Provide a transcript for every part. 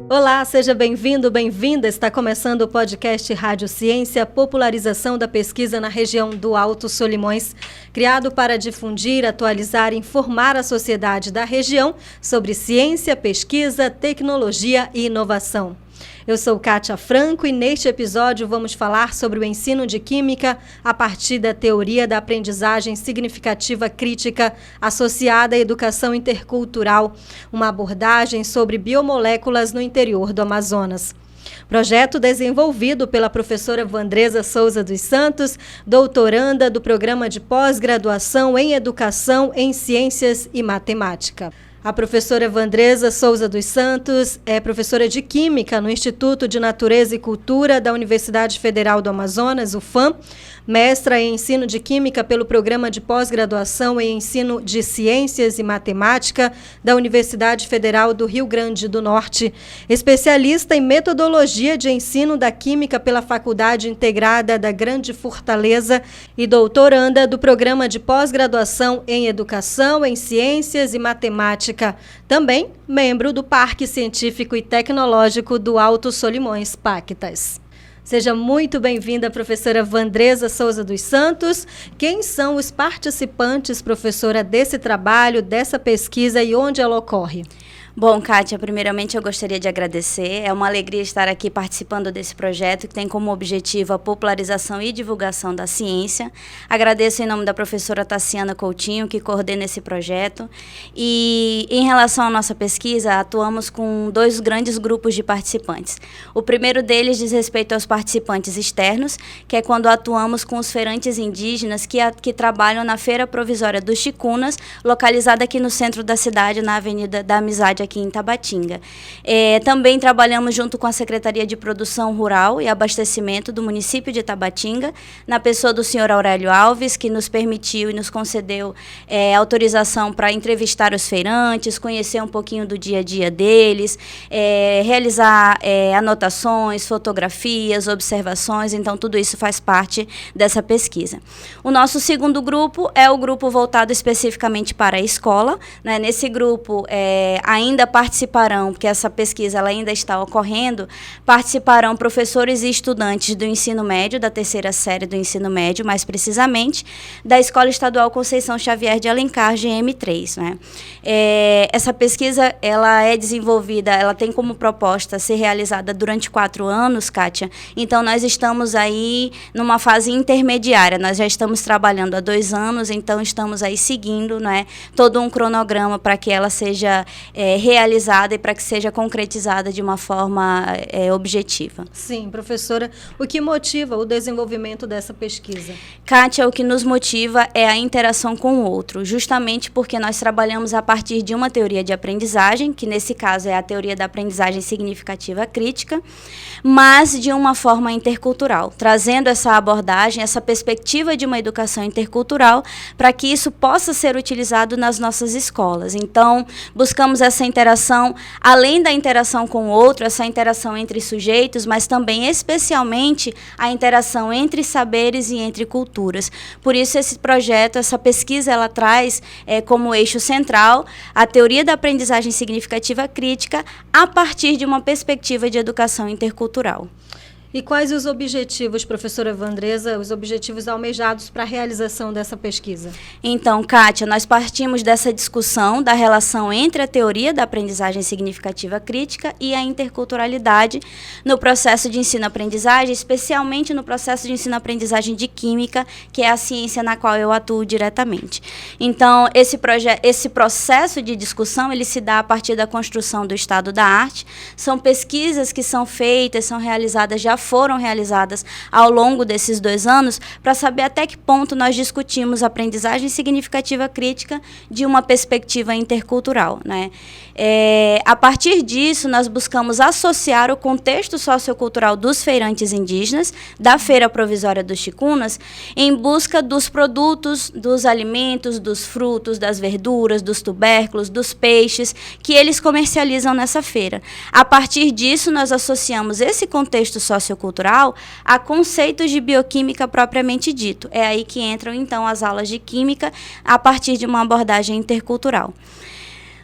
Olá, seja bem-vindo, bem-vinda. Está começando o podcast Rádio Ciência, popularização da pesquisa na região do Alto Solimões, criado para difundir, atualizar e informar a sociedade da região sobre ciência, pesquisa, tecnologia e inovação. Eu sou Kátia Franco e neste episódio vamos falar sobre o ensino de Química a partir da teoria da aprendizagem significativa crítica associada à educação intercultural, uma abordagem sobre biomoléculas no interior do Amazonas. Projeto desenvolvido pela professora Vandresa Souza dos Santos, doutoranda do Programa de Pós-Graduação em Educação em Ciências e Matemática. A professora Vandresa Souza dos Santos é professora de Química no Instituto de Natureza e Cultura da Universidade Federal do Amazonas, UFAM, mestra em Ensino de Química pelo Programa de Pós-Graduação em Ensino de Ciências e Matemática da Universidade Federal do Rio Grande do Norte, especialista em Metodologia de Ensino da Química pela Faculdade Integrada da Grande Fortaleza e doutoranda do Programa de Pós-Graduação em Educação em Ciências e Matemática. Também membro do Parque Científico e Tecnológico do Alto Solimões, Pactas. Seja muito bem-vinda, professora Vandresa Souza dos Santos. Quem são os participantes, professora, desse trabalho, dessa pesquisa e onde ela ocorre? Bom, Kátia, primeiramente eu gostaria de agradecer. É uma alegria estar aqui participando desse projeto que tem como objetivo a popularização e divulgação da ciência. Agradeço em nome da professora Tassiana Coutinho, que coordena esse projeto. E em relação à nossa pesquisa, atuamos com dois grandes grupos de participantes. O primeiro deles diz respeito aos participantes externos, que é quando atuamos com os feirantes indígenas que trabalham na Feira Provisória dos Chicunas, localizada aqui no centro da cidade, na Avenida da Amizade, aqui em Tabatinga. Também trabalhamos junto com a Secretaria de Produção Rural e Abastecimento do município de Tabatinga, na pessoa do senhor Aurélio Alves, que nos permitiu e nos concedeu autorização para entrevistar os feirantes, conhecer um pouquinho do dia a dia deles, realizar anotações, fotografias, observações, então tudo isso faz parte dessa pesquisa. O nosso segundo grupo é o grupo voltado especificamente para a escola, né? Nesse grupo, ainda participarão, porque essa pesquisa ela ainda está ocorrendo, participarão professores e estudantes do ensino médio, da terceira série do ensino médio, mais precisamente, da Escola Estadual Conceição Xavier de Alencar, GM3. Né? Essa pesquisa ela é desenvolvida, ela tem como proposta ser realizada durante 4 anos, Kátia, então nós estamos aí numa fase intermediária, nós já estamos trabalhando há 2 anos, então estamos aí seguindo, né, todo um cronograma para que ela seja realizada e para que seja concretizada de uma forma objetiva. Sim, professora, o que motiva o desenvolvimento dessa pesquisa? Kátia, o que nos motiva é a interação com o outro, justamente porque nós trabalhamos a partir de uma teoria de aprendizagem, que nesse caso é a teoria da aprendizagem significativa crítica, mas de uma forma intercultural, trazendo essa abordagem, essa perspectiva de uma educação intercultural, para que isso possa ser utilizado nas nossas escolas. Então, buscamos essa interação, além da interação com o outro, essa interação entre sujeitos, mas também, especialmente, a interação entre saberes e entre culturas. Por isso, esse projeto, essa pesquisa, ela traz como eixo central a teoria da aprendizagem significativa crítica a partir de uma perspectiva de educação intercultural. E quais os objetivos, professora Vandresa, os objetivos almejados para a realização dessa pesquisa? Então, Kátia, nós partimos dessa discussão da relação entre a teoria da aprendizagem significativa crítica e a interculturalidade no processo de ensino-aprendizagem, especialmente no processo de ensino-aprendizagem de Química, que é a ciência na qual eu atuo diretamente. Então, esse processo de discussão, ele se dá a partir da construção do estado da arte, são pesquisas que são feitas, são realizadas já foram realizadas ao longo desses 2 anos para saber até que ponto nós discutimos a aprendizagem significativa crítica de uma perspectiva intercultural, né? A partir disso, nós buscamos associar o contexto sociocultural dos feirantes indígenas, da Feira Provisória dos Chicunas, em busca dos produtos, dos alimentos, dos frutos, das verduras, dos tubérculos, dos peixes que eles comercializam nessa feira. A partir disso, nós associamos esse contexto sociocultural sociocultural a conceitos de bioquímica propriamente dito. É aí que entram, então, as aulas de química a partir de uma abordagem intercultural.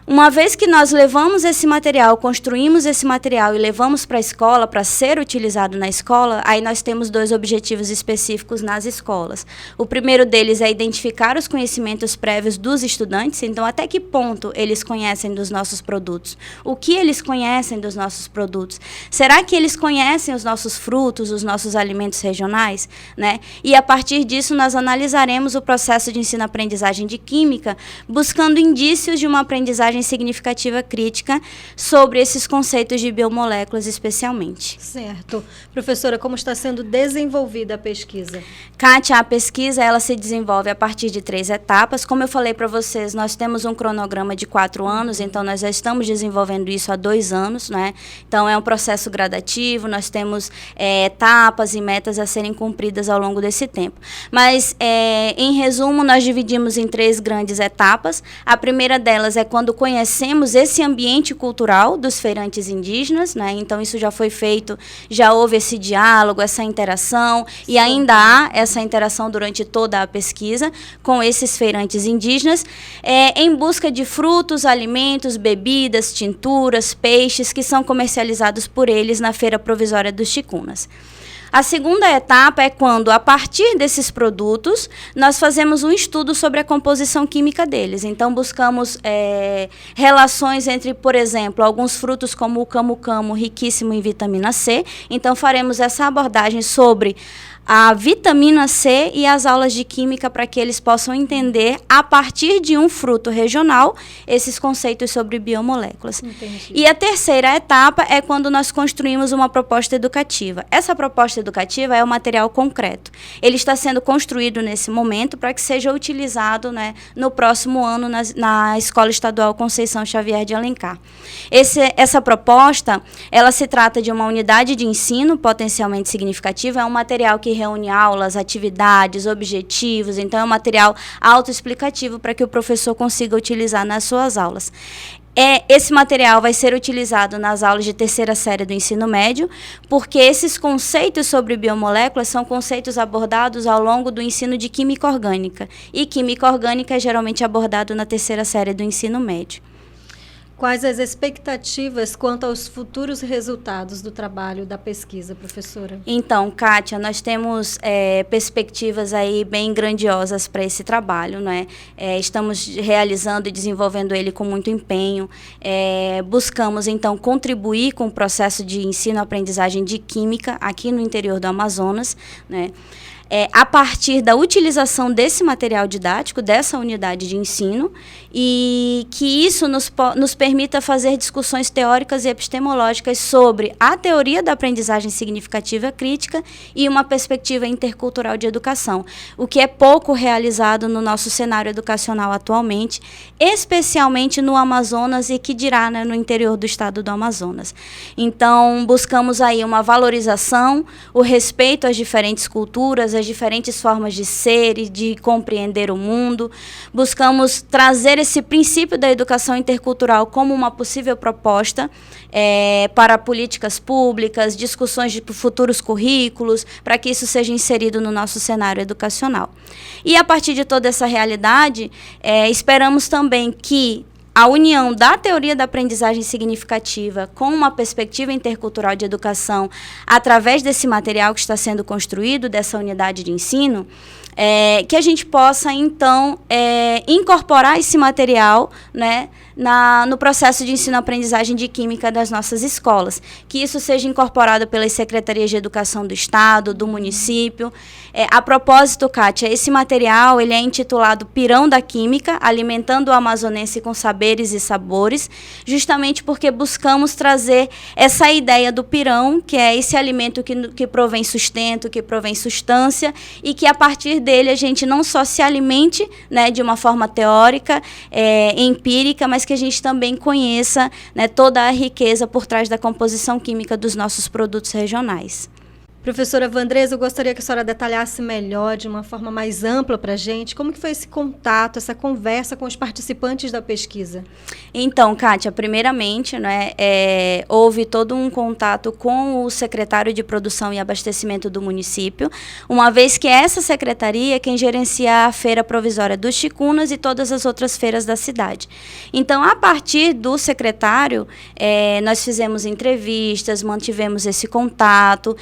Uma vez que nós levamos esse material, construímos esse material e levamos para a escola, para ser utilizado na escola, aí nós temos 2 objetivos específicos nas escolas. O primeiro deles é identificar os conhecimentos prévios dos estudantes, então até que ponto eles conhecem dos nossos produtos? O que eles conhecem dos nossos produtos? Será que eles conhecem os nossos frutos, os nossos alimentos regionais? Né? E a partir disso nós analisaremos o processo de ensino-aprendizagem de química, buscando indícios de uma aprendizagem significativa crítica sobre esses conceitos de biomoléculas especialmente. Certo. Professora, como está sendo desenvolvida a pesquisa? Kátia, a pesquisa ela se desenvolve a partir de 3 etapas. Como eu falei para vocês, nós temos um cronograma de 4 anos, então nós já estamos desenvolvendo isso há 2 anos, né? Então é um processo gradativo, nós temos etapas e metas a serem cumpridas ao longo desse tempo. Mas, em resumo, nós dividimos em 3 grandes etapas. A primeira delas é quando conhecemos esse ambiente cultural dos feirantes indígenas, né? Então isso já foi feito, já houve esse diálogo, essa interação, e ainda há essa interação durante toda a pesquisa com esses feirantes indígenas, em busca de frutos, alimentos, bebidas, tinturas, peixes que são comercializados por eles na Feira Provisória dos Ticunas. A segunda etapa é quando, a partir desses produtos, nós fazemos um estudo sobre a composição química deles. Então, buscamos relações entre, por exemplo, alguns frutos como o camu-camu, riquíssimo em vitamina C. Então, faremos essa abordagem sobre a vitamina C e as aulas de química para que eles possam entender, a partir de um fruto regional, esses conceitos sobre biomoléculas. Entendi. E a terceira etapa é quando nós construímos uma proposta educativa. Essa proposta educativa é o material concreto. Ele está sendo construído nesse momento para que seja utilizado, né, no próximo ano na Escola Estadual Conceição Xavier de Alencar. Essa proposta, ela se trata de uma unidade de ensino potencialmente significativa, é um material que reúne aulas, atividades, objetivos, então é um material autoexplicativo para que o professor consiga utilizar nas suas aulas. Esse material vai ser utilizado nas aulas de 3ª série do ensino médio, porque esses conceitos sobre biomoléculas são conceitos abordados ao longo do ensino de química orgânica, e química orgânica é geralmente abordado na 3ª série do ensino médio. Quais as expectativas quanto aos futuros resultados do trabalho da pesquisa, professora? Então, Kátia, nós temos perspectivas aí bem grandiosas para esse trabalho, né? Estamos realizando e desenvolvendo ele com muito empenho. Buscamos, então, contribuir com o processo de ensino-aprendizagem de química aqui no interior do Amazonas, né? A partir da utilização desse material didático, dessa unidade de ensino, e que isso nos permita fazer discussões teóricas e epistemológicas sobre a teoria da aprendizagem significativa crítica e uma perspectiva intercultural de educação, o que é pouco realizado no nosso cenário educacional atualmente, especialmente no Amazonas e que dirá, né, no interior do estado do Amazonas. Então, buscamos aí uma valorização, o respeito às diferentes culturas, as diferentes formas de ser e de compreender o mundo. Buscamos trazer esse princípio da educação intercultural como uma possível proposta para políticas públicas, discussões de futuros currículos, para que isso seja inserido no nosso cenário educacional. E a partir de toda essa realidade, esperamos também que a união da teoria da aprendizagem significativa com uma perspectiva intercultural de educação, através desse material que está sendo construído, dessa unidade de ensino, que a gente possa, então, incorporar esse material, né, no processo de ensino-aprendizagem de química das nossas escolas. Que isso seja incorporado pelas secretarias de educação do estado, do município. A propósito, Kátia, esse material ele é intitulado Pirão da Química, alimentando o amazonense com saberes e sabores, justamente porque buscamos trazer essa ideia do pirão, que é esse alimento que provém sustento, que provém substância, e que a partir dele a gente não só se alimente, né, de uma forma teórica, empírica, mas que a gente também conheça, né, toda a riqueza por trás da composição química dos nossos produtos regionais. Professora Vandresa, eu gostaria que a senhora detalhasse melhor, de uma forma mais ampla para a gente, como que foi esse contato, essa conversa com os participantes da pesquisa? Então, Kátia, primeiramente, né, houve todo um contato com o secretário de Produção e Abastecimento do município, uma vez que essa secretaria é quem gerencia a Feira Provisória dos Chicunas e todas as outras feiras da cidade. Então, a partir do secretário, nós fizemos entrevistas, mantivemos esse contato,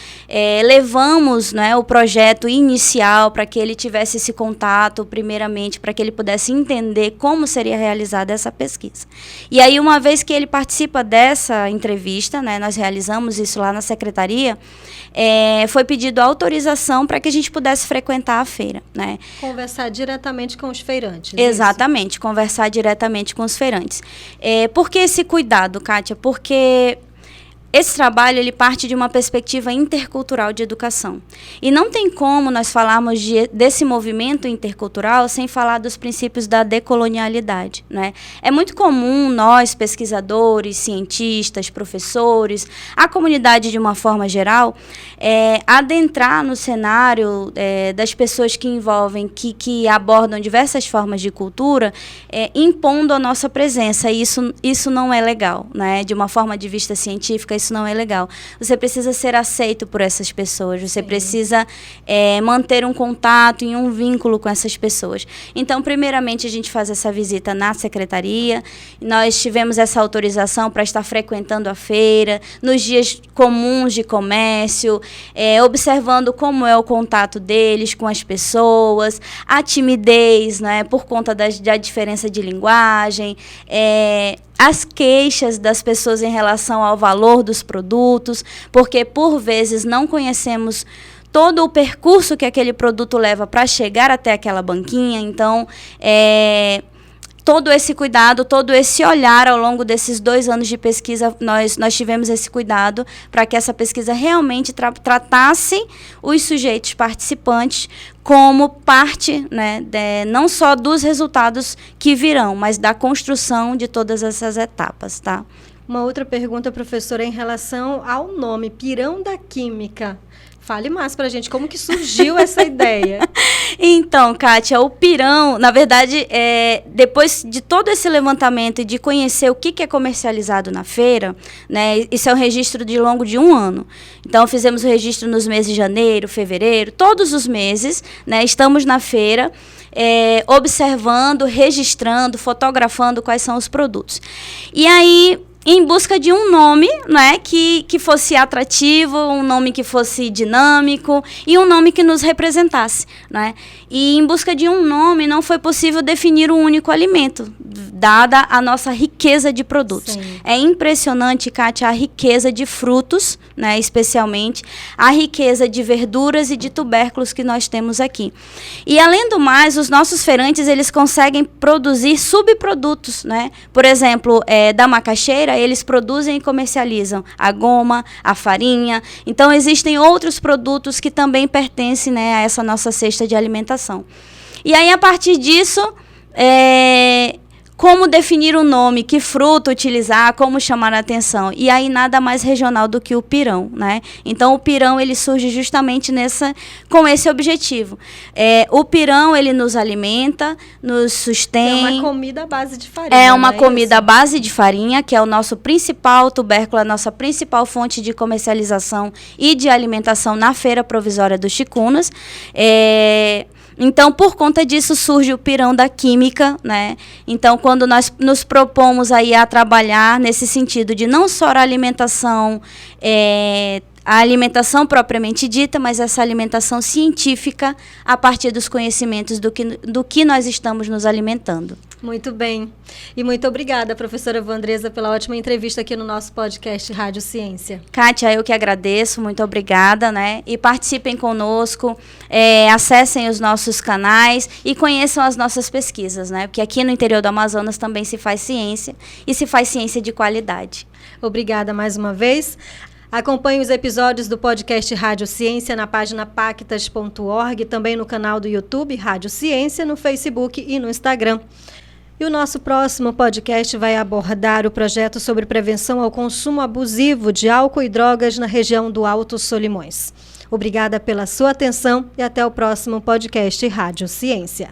levamos, né, o projeto inicial para que ele tivesse esse contato, primeiramente, para que ele pudesse entender como seria realizada essa pesquisa. E aí, uma vez que ele participa dessa entrevista, né, nós realizamos isso lá na secretaria, foi pedido autorização para que a gente pudesse frequentar a feira, né? Conversar diretamente com os feirantes. Exatamente, conversar diretamente com os feirantes. Por que esse cuidado, Kátia? Porque esse trabalho ele parte de uma perspectiva intercultural de educação. E não tem como nós falarmos desse movimento intercultural sem falar dos princípios da decolonialidade, né? É muito comum nós, pesquisadores, cientistas, professores, a comunidade de uma forma geral, adentrar no cenário das pessoas que envolvem, que abordam diversas formas de cultura, impondo a nossa presença. E isso não é legal, né? De uma forma de vista científica, isso não é legal. Você precisa ser aceito por essas pessoas, você precisa manter um contato e um vínculo com essas pessoas. Então, primeiramente, a gente faz essa visita na secretaria, nós tivemos essa autorização para estar frequentando a feira, nos dias comuns de comércio, observando como é o contato deles com as pessoas, a timidez, né, por conta da diferença de linguagem, as queixas das pessoas em relação ao valor dos produtos, porque por vezes não conhecemos todo o percurso que aquele produto leva para chegar até aquela banquinha. Então, todo esse cuidado, todo esse olhar ao longo desses 2 anos de pesquisa, nós tivemos esse cuidado para que essa pesquisa realmente tratasse os sujeitos participantes como parte, né, não só dos resultados que virão, mas da construção de todas essas etapas, tá? Uma outra pergunta, professora, em relação ao nome, Pirão da Química. Fale mais para a gente, como que surgiu essa ideia? Então, Kátia, o pirão, na verdade, depois de todo esse levantamento e de conhecer o que é comercializado na feira, né, isso é um registro de longo de 1 ano. Então, fizemos o registro nos meses de janeiro, fevereiro, todos os meses, né, estamos na feira, observando, registrando, fotografando quais são os produtos. E aí, em busca de um nome, né, que fosse atrativo, um nome que fosse dinâmico e um nome que nos representasse, né? E em busca de um nome não foi possível definir um único alimento, dada a nossa riqueza de produtos. Sim. É impressionante, Kátia, a riqueza de frutos, né, especialmente, a riqueza de verduras e de tubérculos que nós temos aqui. E além do mais, os nossos feirantes, eles conseguem produzir subprodutos, né? Por exemplo, da macaxeira, eles produzem e comercializam a goma, a farinha. Então, existem outros produtos que também pertencem, né, a essa nossa cesta de alimentação. E aí, a partir disso, como definir o nome, que fruta utilizar, como chamar a atenção. E aí, nada mais regional do que o pirão, né? Então, o pirão, ele surge justamente com esse objetivo. O pirão, ele nos alimenta, nos sustém. É uma comida à base de farinha. É uma comida à base de farinha, que é o nosso principal tubérculo, a nossa principal fonte de comercialização e de alimentação na Feira Provisória dos Chicunas. Então, por conta disso, surge o pirão da química, né? Então, quando nós nos propomos aí a trabalhar nesse sentido de não só a alimentação propriamente dita, mas essa alimentação científica a partir dos conhecimentos do que nós estamos nos alimentando. Muito bem. E muito obrigada, professora Vandresa, pela ótima entrevista aqui no nosso podcast Rádio Ciência. Kátia, eu que agradeço, muito obrigada, né? E participem conosco, acessem os nossos canais e conheçam as nossas pesquisas, né? Porque aqui no interior do Amazonas também se faz ciência e se faz ciência de qualidade. Obrigada mais uma vez. Acompanhe os episódios do podcast Rádio Ciência na página pactas.org, também no canal do YouTube Rádio Ciência, no Facebook e no Instagram. E o nosso próximo podcast vai abordar o projeto sobre prevenção ao consumo abusivo de álcool e drogas na região do Alto Solimões. Obrigada pela sua atenção e até o próximo podcast Rádio Ciência.